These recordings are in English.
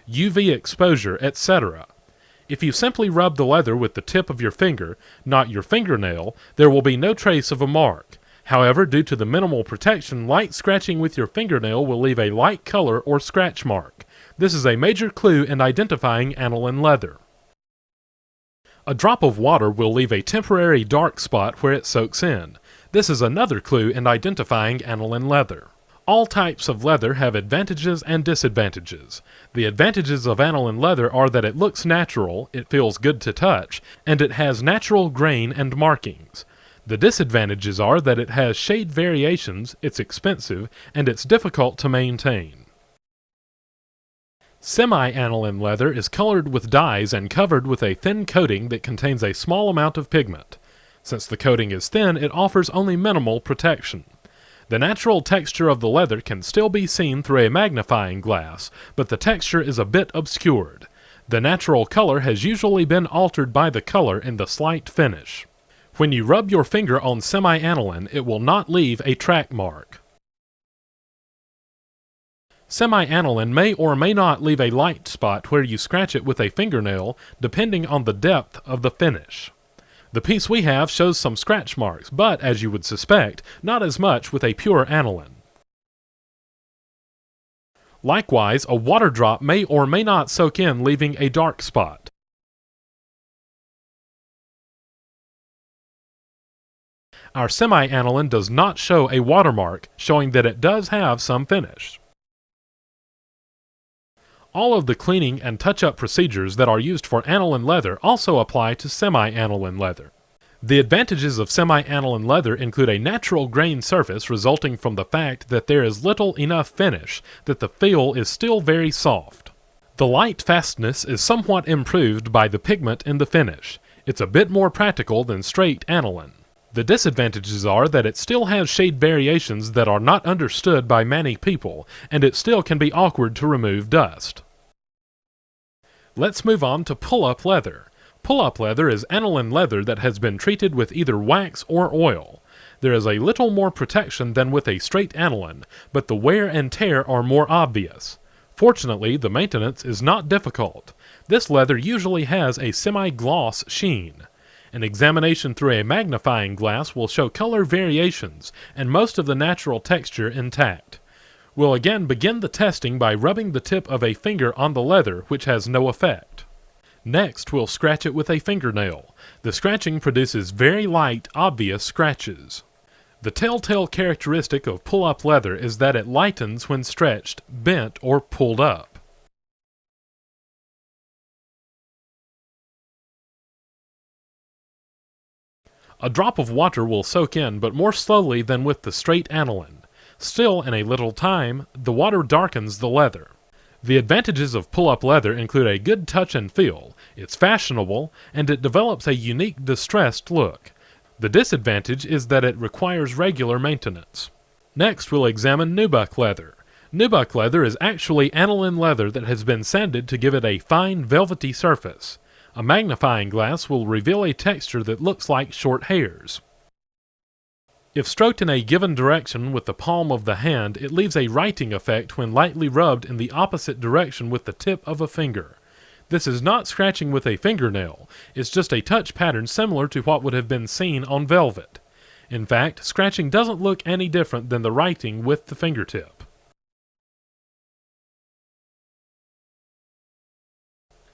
UV exposure, etc. If you simply rub the leather with the tip of your finger, not your fingernail, there will be no trace of a mark. However, due to the minimal protection, light scratching with your fingernail will leave a light color or scratch mark. This is a major clue in identifying aniline leather. A drop of water will leave a temporary dark spot where it soaks in. This is another clue in identifying aniline leather. All types of leather have advantages and disadvantages. The advantages of aniline leather are that it looks natural, it feels good to touch, and it has natural grain and markings. The disadvantages are that it has shade variations, it's expensive, and it's difficult to maintain. Semi-aniline leather is colored with dyes and covered with a thin coating that contains a small amount of pigment. Since the coating is thin, it offers only minimal protection. The natural texture of the leather can still be seen through a magnifying glass, but the texture is a bit obscured. The natural color has usually been altered by the color in the slight finish. When you rub your finger on semi-aniline, it will not leave a track mark. Semi-aniline may or may not leave a light spot where you scratch it with a fingernail, depending on the depth of the finish. The piece we have shows some scratch marks, but, as you would suspect, not as much with a pure aniline. Likewise, a water drop may or may not soak in, leaving a dark spot. Our semi-aniline does not show a watermark, showing that it does have some finish. All of the cleaning and touch-up procedures that are used for aniline leather also apply to semi-aniline leather. The advantages of semi-aniline leather include a natural grain surface resulting from the fact that there is little enough finish that the feel is still very soft. The light fastness is somewhat improved by the pigment in the finish. It's a bit more practical than straight aniline. The disadvantages are that it still has shade variations that are not understood by many people, and it still can be awkward to remove dust. Let's move on to pull-up leather. Pull-up leather is aniline leather that has been treated with either wax or oil. There is a little more protection than with a straight aniline, but the wear and tear are more obvious. Fortunately, the maintenance is not difficult. This leather usually has a semi-gloss sheen. An examination through a magnifying glass will show color variations and most of the natural texture intact. We'll again begin the testing by rubbing the tip of a finger on the leather, which has no effect. Next, we'll scratch it with a fingernail. The scratching produces very light, obvious scratches. The telltale characteristic of pull-up leather is that it lightens when stretched, bent, or pulled up. A drop of water will soak in, but more slowly than with the straight aniline. Still, in a little time, the water darkens the leather. The advantages of pull-up leather include a good touch and feel, it's fashionable, and it develops a unique distressed look. The disadvantage is that it requires regular maintenance. Next, we'll examine nubuck leather. Nubuck leather is actually aniline leather that has been sanded to give it a fine, velvety surface. A magnifying glass will reveal a texture that looks like short hairs. If stroked in a given direction with the palm of the hand, it leaves a writing effect when lightly rubbed in the opposite direction with the tip of a finger. This is not scratching with a fingernail, it's just a touch pattern similar to what would have been seen on velvet. In fact, scratching doesn't look any different than the writing with the fingertip.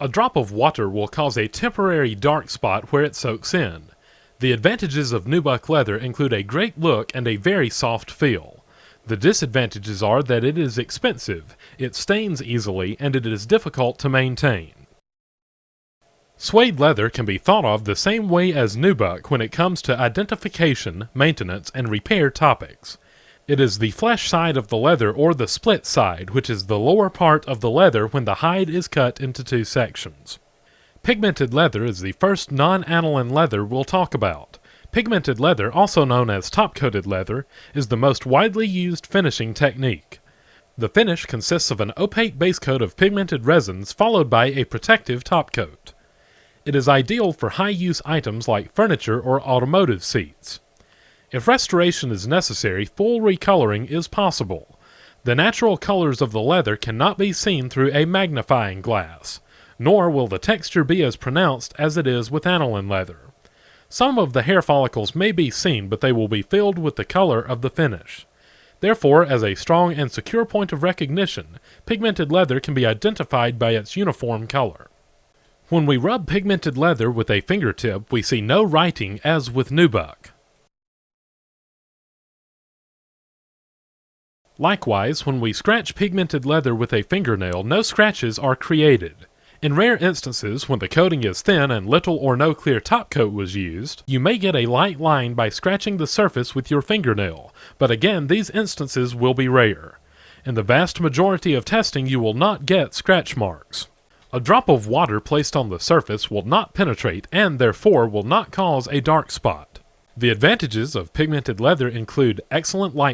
A drop of water will cause a temporary dark spot where it soaks in. The advantages of nubuck leather include a great look and a very soft feel. The disadvantages are that it is expensive, it stains easily, and it is difficult to maintain. Suede leather can be thought of the same way as nubuck when it comes to identification, maintenance, and repair topics. It is the flesh side of the leather or the split side, which is the lower part of the leather when the hide is cut into two sections. Pigmented leather is the first non-aniline leather we'll talk about. Pigmented leather, also known as top-coated leather, is the most widely used finishing technique. The finish consists of an opaque base coat of pigmented resins followed by a protective top coat. It is ideal for high-use items like furniture or automotive seats. If restoration is necessary, full recoloring is possible. The natural colors of the leather cannot be seen through a magnifying glass, nor will the texture be as pronounced as it is with aniline leather. Some of the hair follicles may be seen, but they will be filled with the color of the finish. Therefore, as a strong and secure point of recognition, pigmented leather can be identified by its uniform color. When we rub pigmented leather with a fingertip, we see no writing as with nubuck. Likewise, when we scratch pigmented leather with a fingernail, no scratches are created. In rare instances, when the coating is thin and little or no clear top coat was used, you may get a light line by scratching the surface with your fingernail, but again, these instances will be rare. In the vast majority of testing, you will not get scratch marks. A drop of water placed on the surface will not penetrate and therefore will not cause a dark spot. The advantages of pigmented leather include excellent light